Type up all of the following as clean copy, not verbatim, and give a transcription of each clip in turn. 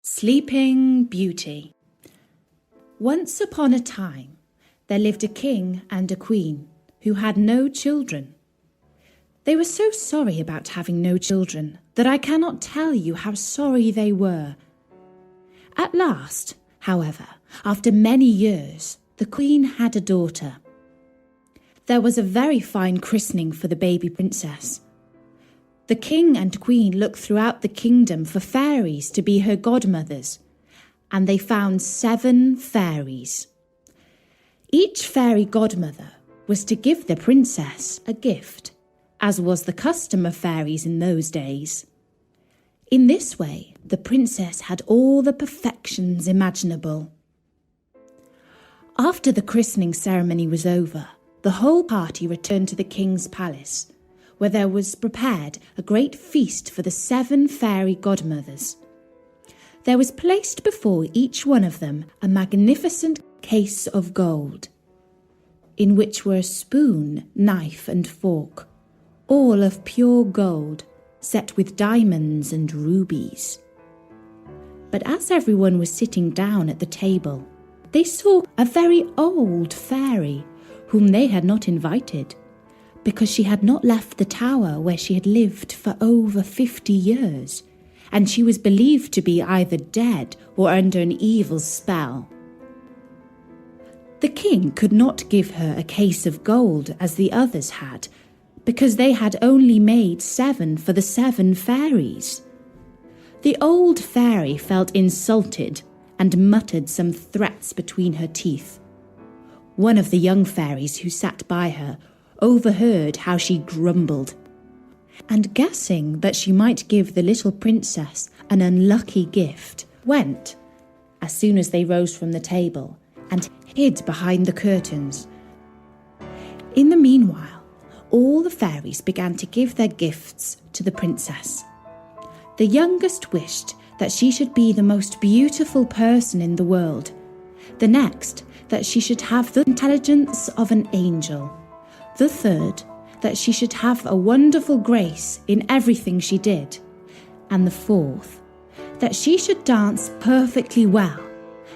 Sleeping Beauty. Once upon a time, there lived a king and a queen who had no children. They were so sorry about having no children that I cannot tell you how sorry they were. At last, however, after many years, the queen had a daughter. There was a very fine christening for the baby princess. The king and queen looked throughout the kingdom for fairies to be her godmothers, and they found 7 fairies. Each fairy godmother was to give the princess a gift, as was the custom of fairies in those days. In this way, the princess had all the perfections imaginable. After the christening ceremony was over, the whole party returned to the king's palace, where there was prepared a great feast for the 7 fairy godmothers. There was placed before each one of them a magnificent case of gold, in which were a spoon, knife and fork, all of pure gold, set with diamonds and rubies. But as everyone was sitting down at the table, they saw a very old fairy whom they had not invited, because she had not left the tower where she had lived for over 50 years, and she was believed to be either dead or under an evil spell. The king could not give her a case of gold as the others had, because they had only made 7 for the 7 fairies. The old fairy felt insulted and muttered some threats between her teeth. One of the young fairies who sat by her overheard how she grumbled, and guessing that she might give the little princess an unlucky gift, went, as soon as they rose from the table, and hid behind the curtains. In the meanwhile, all the fairies began to give their gifts to the princess. The youngest wished that she should be the most beautiful person in the world. The next, that she should have the intelligence of an angel. The third, that she should have a wonderful grace in everything she did. And the fourth, that she should dance perfectly well.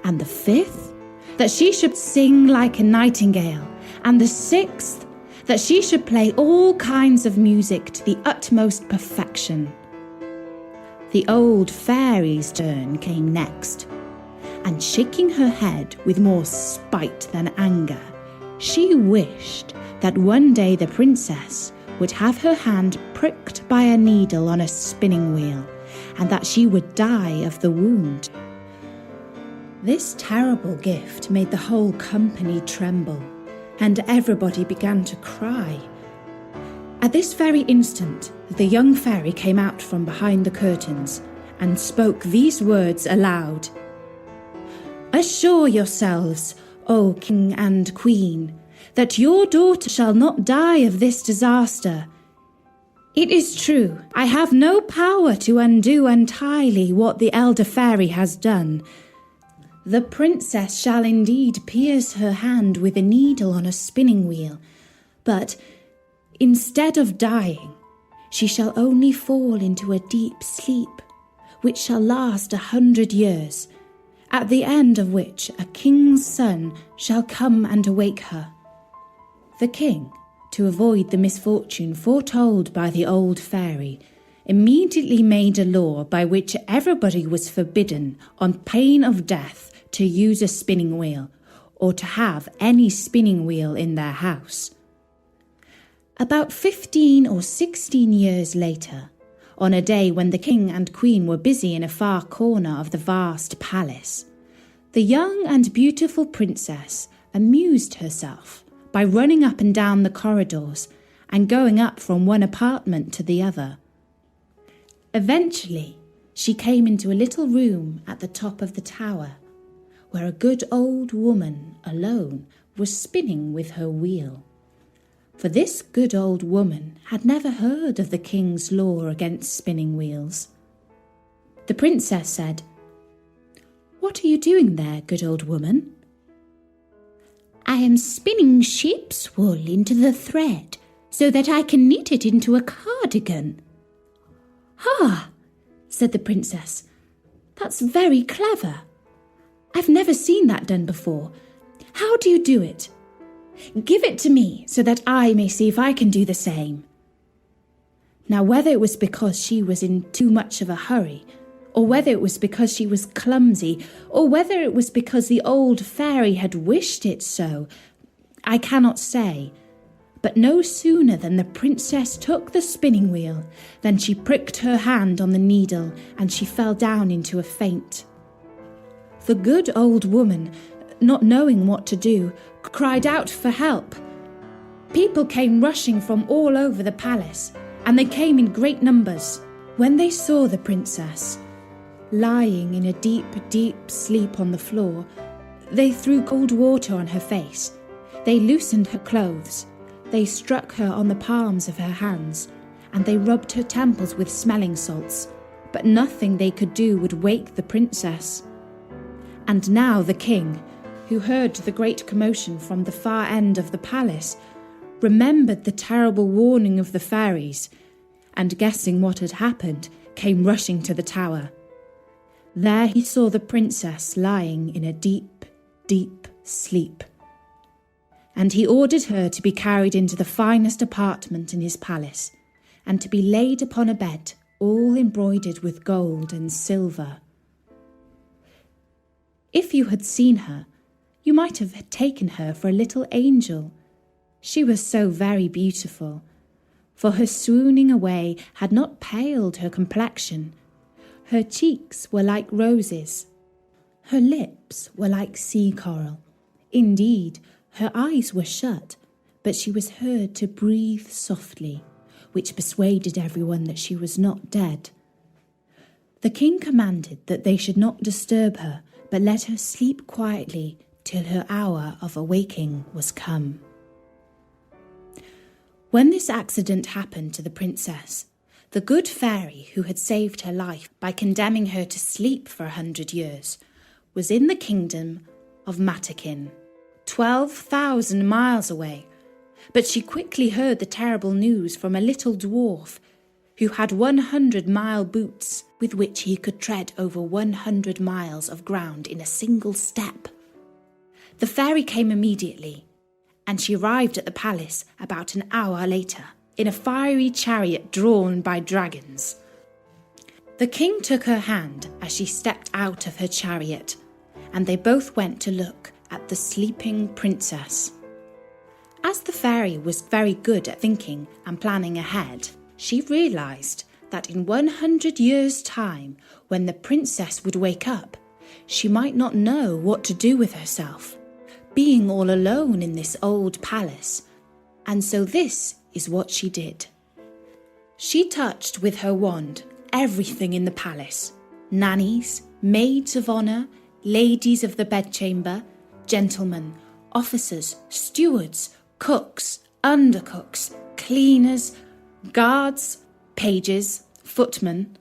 And the fifth, that she should sing like a nightingale. And the 6th, that she should play all kinds of music to the utmost perfection. The old fairy's turn came next, and shaking her head with more spite than anger, she wished that one day the princess would have her hand pricked by a needle on a spinning wheel, and that she would die of the wound. This terrible gift made the whole company tremble, and everybody began to cry. At this very instant, the young fairy came out from behind the curtains and spoke these words aloud. "Assure yourselves, O king and queen, that your daughter shall not die of this disaster. It is true, I have no power to undo entirely what the elder fairy has done. The princess shall indeed pierce her hand with a needle on a spinning wheel, but instead of dying, she shall only fall into a deep sleep, which shall last 100 years, at the end of which a king's son shall come and awake her." The king, to avoid the misfortune foretold by the old fairy, immediately made a law by which everybody was forbidden, on pain of death, to use a spinning wheel, or to have any spinning wheel in their house. About 15 or 16 years later, on a day when the king and queen were busy in a far corner of the vast palace, the young and beautiful princess amused herself by running up and down the corridors and going up from one apartment to the other. Eventually, she came into a little room at the top of the tower, where a good old woman alone was spinning with her wheel. For this good old woman had never heard of the king's law against spinning wheels. The princess said, "What are you doing there, good old woman?" "I am spinning sheep's wool into the thread, so that I can knit it into a cardigan." "Ah," said the princess, That's very clever. I've never seen that done before. How do you do it? Give it to me so that I may see if I can do the same." Now, whether it was because she was in too much of a hurry, or whether it was because she was clumsy, or whether it was because the old fairy had wished it so, I cannot say. But no sooner than the princess took the spinning wheel than she pricked her hand on the needle and she fell down into a faint. The good old woman, not knowing what to do, cried out for help. People came rushing from all over the palace, and they came in great numbers. When they saw the princess lying in a deep, deep sleep on the floor, they threw cold water on her face. They loosened her clothes. They struck her on the palms of her hands, and they rubbed her temples with smelling salts, but nothing they could do would wake the princess. And now the king, who heard the great commotion from the far end of the palace, remembered the terrible warning of the fairies, and guessing what had happened, came rushing to the tower. There he saw the princess lying in a deep, deep sleep, and he ordered her to be carried into the finest apartment in his palace, and to be laid upon a bed all embroidered with gold and silver. If you had seen her, you might have taken her for a little angel. She was so very beautiful, for her swooning away had not paled her complexion. Her cheeks were like roses. Her lips were like sea coral. Indeed, her eyes were shut, but she was heard to breathe softly, which persuaded everyone that she was not dead. The king commanded that they should not disturb her, but let her sleep quietly till her hour of awaking was come. When this accident happened to the princess, the good fairy who had saved her life by condemning her to sleep for 100 years was in the kingdom of Matakin, 12,000 miles away. But she quickly heard the terrible news from a little dwarf who had 100-mile boots with which he could tread over 100 miles of ground in a single step. The fairy came immediately, and she arrived at the palace about an hour later in a fiery chariot drawn by dragons. The king took her hand as she stepped out of her chariot, and they both went to look at the sleeping princess. As the fairy was very good at thinking and planning ahead, she realised that in 100 years' time, when the princess would wake up, she might not know what to do with herself, being all alone in this old palace. And so this is what she did. She touched with her wand everything in the palace: nannies, maids of honour, ladies of the bedchamber, gentlemen, officers, stewards, cooks, undercooks, cleaners, guards, pages, footmen.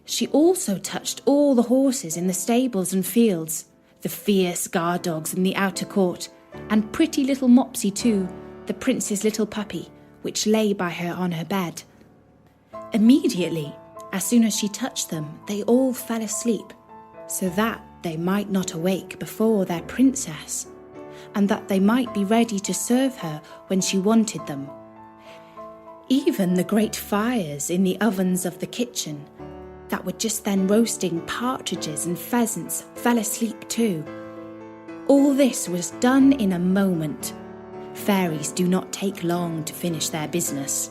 She also touched all the horses in the stables and fields, the fierce guard dogs in the outer court, and pretty little Mopsy too, the prince's little puppy, which lay by her on her bed. Immediately, as soon as she touched them, they all fell asleep, so that they might not awake before their princess, and that they might be ready to serve her when she wanted them. Even the great fires in the ovens of the kitchen, that were just then roasting partridges and pheasants, fell asleep too. All this was done in a moment. Fairies do not take long to finish their business.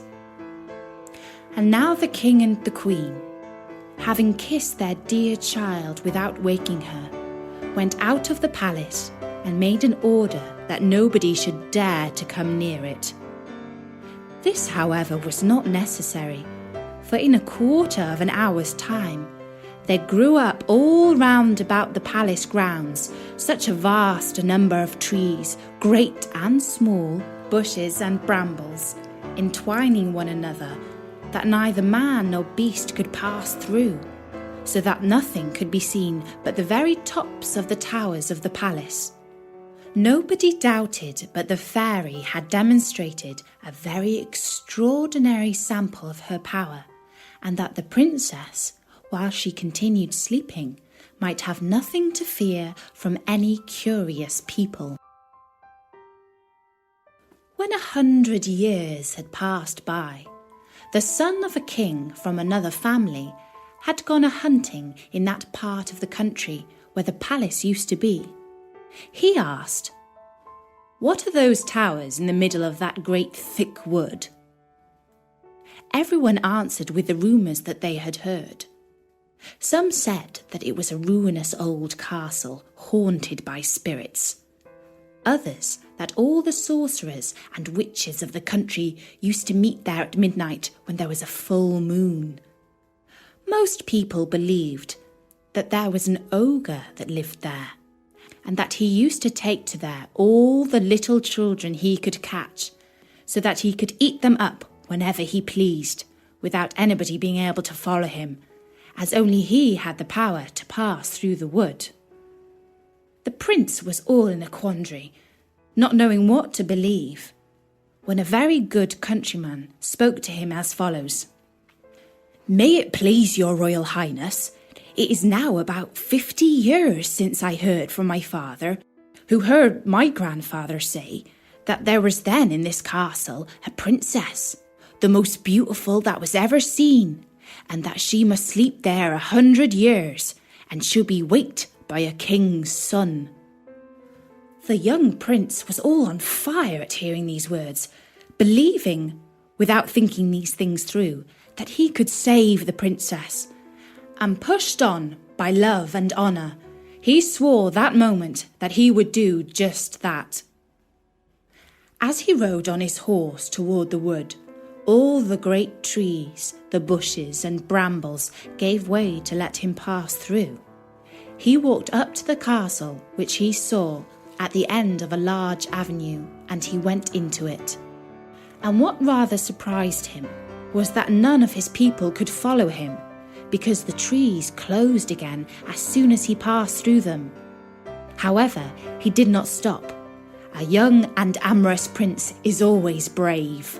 And now the king and the queen, having kissed their dear child without waking her, went out of the palace and made an order that nobody should dare to come near it. This, however, was not necessary, for in a quarter of an hour's time, there grew up all round about the palace grounds such a vast number of trees, great and small, bushes and brambles, entwining one another, that neither man nor beast could pass through, so that nothing could be seen but the very tops of the towers of the palace. Nobody doubted but the fairy had demonstrated a very extraordinary sample of her power, and that the princess, while she continued sleeping, might have nothing to fear from any curious people. When 100 years had passed by, the son of a king from another family had gone a-hunting in that part of the country where the palace used to be. He asked, "What are those towers in the middle of that great thick wood?" Everyone answered with the rumours that they had heard. Some said that it was a ruinous old castle haunted by spirits. Others that all the sorcerers and witches of the country used to meet there at midnight when there was a full moon. Most people believed that there was an ogre that lived there, and that he used to take to there all the little children he could catch, so that he could eat them up whenever he pleased, without anybody being able to follow him, as only he had the power to pass through the wood. The prince was all in a quandary, not knowing what to believe, when a very good countryman spoke to him as follows. "May it please your royal highness, it is now about 50 years since I heard from my father, who heard my grandfather say that there was then in this castle a princess, the most beautiful that was ever seen, and that she must sleep there 100 years, and she'll be waked by a king's son." The young prince was all on fire at hearing these words, believing, without thinking these things through, that he could save the princess, and pushed on by love and honour, he swore that moment that he would do just that. As he rode on his horse toward the wood, all the great trees, the bushes and brambles gave way to let him pass through. He walked up to the castle, which he saw at the end of a large avenue, and he went into it. And what rather surprised him was that none of his people could follow him, because the trees closed again as soon as he passed through them. However, he did not stop. A young and amorous prince is always brave.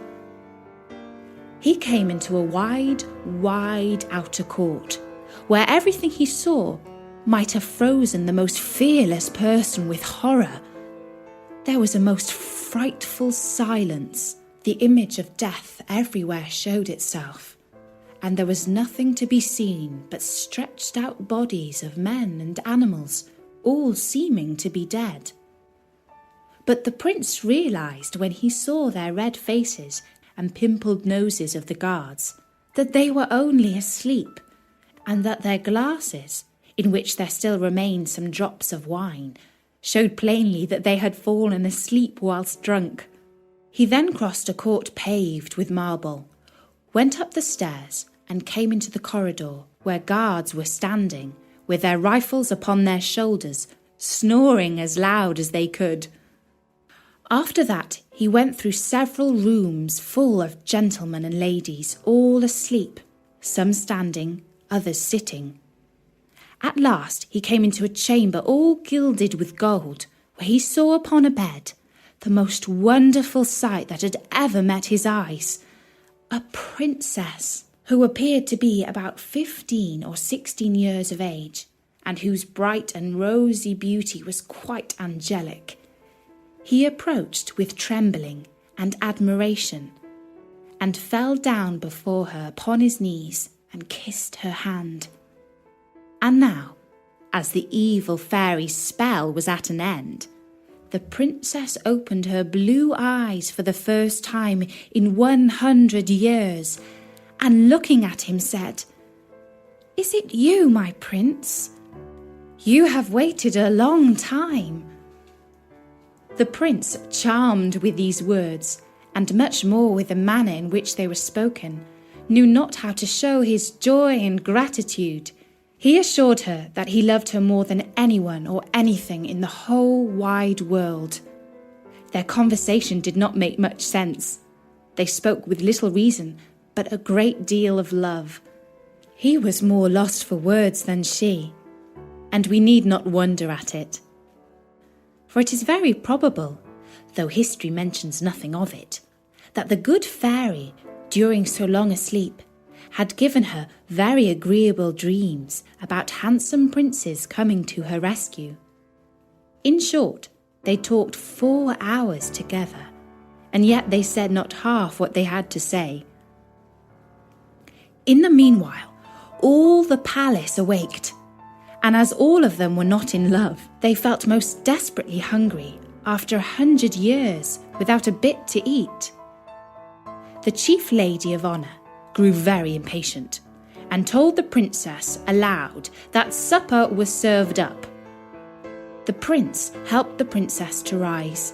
He came into a wide, wide outer court, where everything he saw might have frozen the most fearless person with horror. There was a most frightful silence. The image of death everywhere showed itself, and there was nothing to be seen but stretched out bodies of men and animals, all seeming to be dead. But the prince realised when he saw their red faces and pimpled noses of the guards that they were only asleep, and that their glasses, in which there still remained some drops of wine, showed plainly that they had fallen asleep whilst drunk. He then crossed a court paved with marble, went up the stairs, and came into the corridor where guards were standing, with their rifles upon their shoulders, snoring as loud as they could. After that, he went through several rooms full of gentlemen and ladies, all asleep, some standing, others sitting. At last he came into a chamber all gilded with gold, where he saw upon a bed the most wonderful sight that had ever met his eyes. A princess, who appeared to be about 15 or 16 years of age, and whose bright and rosy beauty was quite angelic. He approached with trembling and admiration, and fell down before her upon his knees and kissed her hand. And now, as the evil fairy's spell was at an end, the princess opened her blue eyes for the first time in 100 years, and looking at him said, "Is it you, my prince? You have waited a long time." The prince, charmed with these words, and much more with the manner in which they were spoken, knew not how to show his joy and gratitude. He assured her that he loved her more than anyone or anything in the whole wide world. Their conversation did not make much sense. They spoke with little reason, but a great deal of love. He was more lost for words than she, and we need not wonder at it. For it is very probable, though history mentions nothing of it, that the good fairy, during so long a sleep, had given her very agreeable dreams about handsome princes coming to her rescue. In short, they talked 4 hours together, and yet they said not half what they had to say. In the meanwhile, all the palace awaked, and as all of them were not in love, they felt most desperately hungry after 100 years without a bit to eat. The chief lady of honour grew very impatient and told the princess aloud that supper was served up. The prince helped the princess to rise.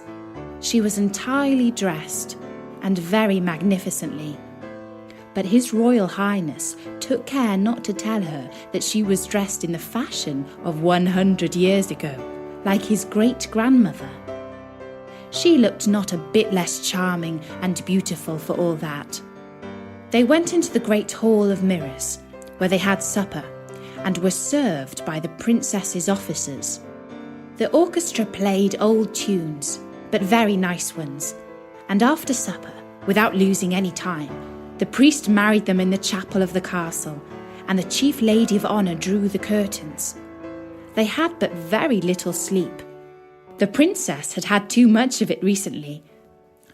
She was entirely dressed and very magnificently, but His Royal Highness took care not to tell her that she was dressed in the fashion of 100 years ago, like his great-grandmother. She looked not a bit less charming and beautiful for all that. They went into the great hall of mirrors, where they had supper, and were served by the princess's officers. The orchestra played old tunes, but very nice ones, and after supper, without losing any time, the priest married them in the chapel of the castle, and the chief lady of honour drew the curtains. They had but very little sleep. The princess had had too much of it recently,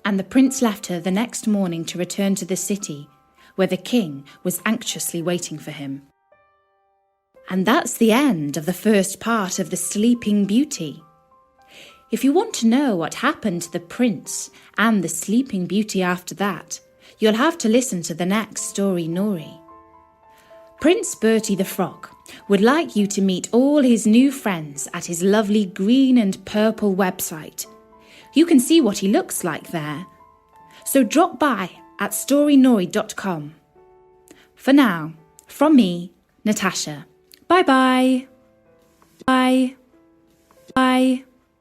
and the prince left her the next morning to return to the city, where the king was anxiously waiting for him. And that's the end of the first part of The Sleeping Beauty. If you want to know what happened to the prince and the Sleeping Beauty after that, you'll have to listen to the next story, Nori. Prince Bertie the Frog would like you to meet all his new friends at his lovely green and purple website. You can see what he looks like there. So drop by at storynori.com. For now, from me, Natasha. Bye-bye. Bye. Bye.